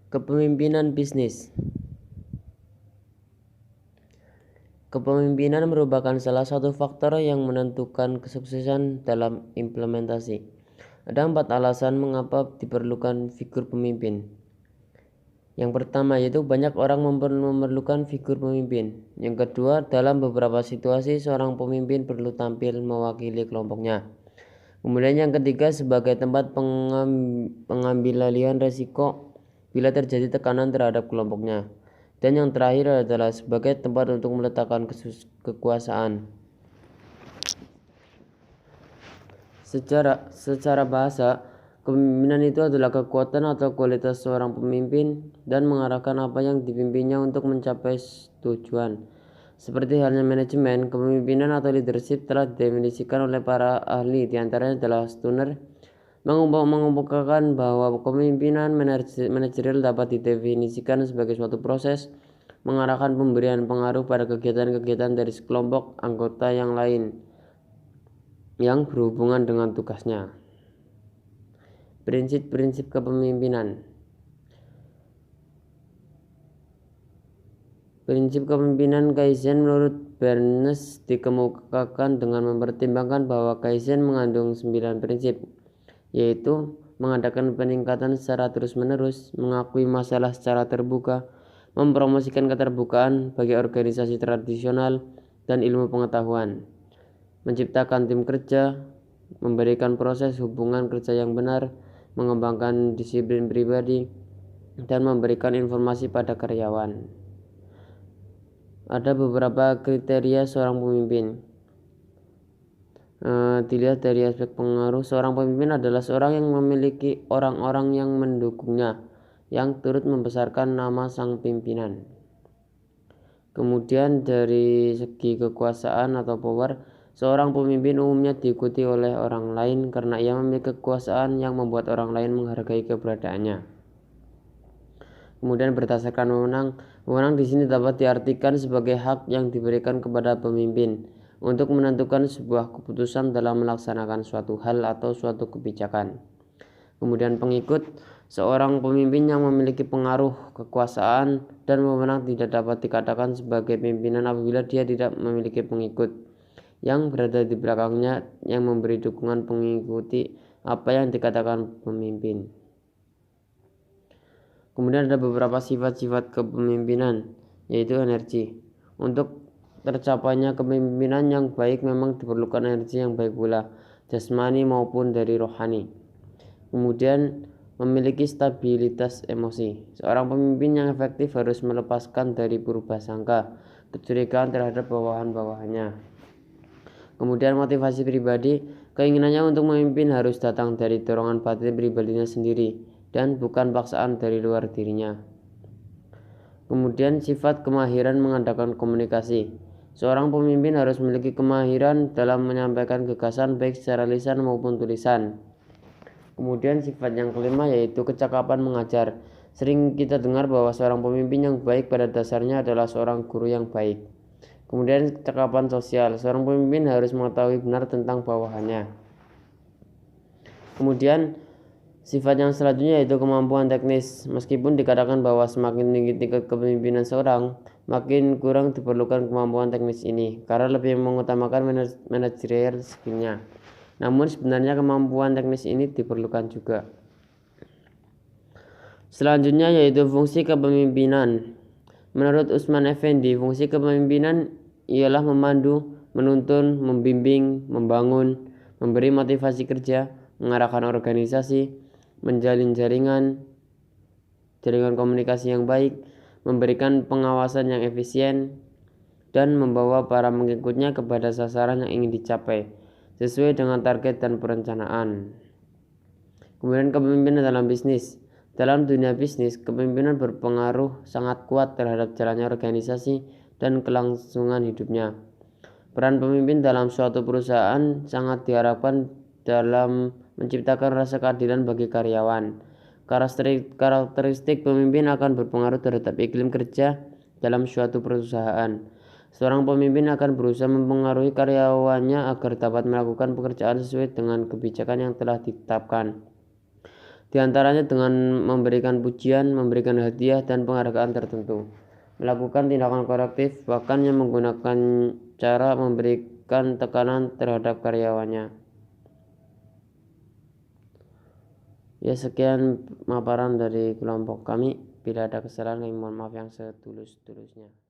Kepemimpinan bisnis. Kepemimpinan merupakan salah satu faktor yang menentukan kesuksesan dalam implementasi. Ada 4 alasan mengapa diperlukan figur pemimpin. Yang pertama yaitu banyak orang memerlukan figur pemimpin. Yang kedua, dalam beberapa situasi seorang pemimpin perlu tampil mewakili kelompoknya. Kemudian yang ketiga, sebagai tempat pengambilan resiko bila terjadi tekanan terhadap kelompoknya. Dan yang terakhir adalah sebagai tempat untuk meletakkan kekuasaan. Secara bahasa, kepemimpinan itu adalah kekuatan atau kualitas seorang pemimpin dan mengarahkan apa yang dipimpinnya untuk mencapai tujuan. Seperti halnya manajemen, kepemimpinan atau leadership telah didefinisikan oleh para ahli, diantaranya adalah Stunner, mengemukakan bahwa kepemimpinan manajerial dapat didefinisikan sebagai suatu proses mengarahkan pemberian pengaruh pada kegiatan-kegiatan dari sekelompok anggota yang lain yang berhubungan dengan tugasnya. Prinsip-prinsip kepemimpinan. Prinsip kepemimpinan Kaizen menurut Bernes dikemukakan dengan mempertimbangkan bahwa Kaizen mengandung 9 prinsip, yaitu mengadakan peningkatan secara terus-menerus, mengakui masalah secara terbuka, mempromosikan keterbukaan bagi organisasi tradisional dan ilmu pengetahuan, menciptakan tim kerja, memberikan proses hubungan kerja yang benar, mengembangkan disiplin pribadi, dan memberikan informasi pada karyawan. Ada beberapa kriteria seorang pemimpin. Dilihat dari aspek pengaruh, seorang pemimpin adalah seorang yang memiliki orang-orang yang mendukungnya, yang turut membesarkan nama sang pimpinan. Kemudian dari segi kekuasaan atau power, seorang pemimpin umumnya diikuti oleh orang lain karena ia memiliki kekuasaan yang membuat orang lain menghargai keberadaannya. Kemudian berdasarkan wewenang di sini dapat diartikan sebagai hak yang diberikan kepada pemimpin untuk menentukan sebuah keputusan dalam melaksanakan suatu hal atau suatu kebijakan. Kemudian pengikut, seorang pemimpin yang memiliki pengaruh, kekuasaan, dan wewenang tidak dapat dikatakan sebagai pimpinan apabila dia tidak memiliki pengikut yang berada di belakangnya yang memberi dukungan mengikuti apa yang dikatakan pemimpin. Kemudian ada beberapa sifat-sifat kepemimpinan, yaitu energi. Untuk tercapainya kepemimpinan yang baik memang diperlukan energi yang baik pula, jasmani maupun dari rohani. Kemudian memiliki stabilitas emosi. Seorang pemimpin yang efektif harus melepaskan dari purbasangka, kecurigaan terhadap bawahan-bawahannya. Kemudian motivasi pribadi, keinginannya untuk memimpin harus datang dari dorongan batin pribadinya sendiri dan bukan paksaan dari luar dirinya. Kemudian sifat kemahiran mengadakan komunikasi. Seorang pemimpin harus memiliki kemahiran dalam menyampaikan gagasan baik secara lisan maupun tulisan. Kemudian sifat yang kelima yaitu kecakapan mengajar. Sering kita dengar bahwa seorang pemimpin yang baik pada dasarnya adalah seorang guru yang baik. Kemudian kecakapan sosial. Seorang pemimpin harus mengetahui benar tentang bawahannya. Kemudian sifat yang selanjutnya yaitu kemampuan teknis. Meskipun dikatakan bahwa semakin tinggi tingkat kepemimpinan seorang, makin kurang diperlukan kemampuan teknis ini karena lebih mengutamakan manajerial skill-nya. Namun sebenarnya kemampuan teknis ini diperlukan juga. Selanjutnya yaitu fungsi kepemimpinan. Menurut Usman Effendi, fungsi kepemimpinan ialah memandu, menuntun, membimbing, membangun, memberi motivasi kerja, mengarahkan organisasi, menjalin jaringan komunikasi yang baik, memberikan pengawasan yang efisien, dan membawa para pengikutnya kepada sasaran yang ingin dicapai sesuai dengan target dan perencanaan. Kemudian kepemimpinan dalam bisnis. Dalam dunia bisnis, kepemimpinan berpengaruh sangat kuat terhadap jalannya organisasi dan kelangsungan hidupnya. Peran pemimpin dalam suatu perusahaan sangat diharapkan dalam menciptakan rasa keadilan bagi karyawan. Karakteristik pemimpin akan berpengaruh terhadap iklim kerja dalam suatu perusahaan. Seorang pemimpin akan berusaha mempengaruhi karyawannya agar dapat melakukan pekerjaan sesuai dengan kebijakan yang telah ditetapkan. Di antaranya dengan memberikan pujian, memberikan hadiah, dan penghargaan tertentu. Melakukan tindakan korektif, bahkan yang menggunakan cara memberikan tekanan terhadap karyawannya. Ya, sekian paparan dari kelompok kami. Bila ada kesalahan, kami mohon maaf yang setulus-tulusnya.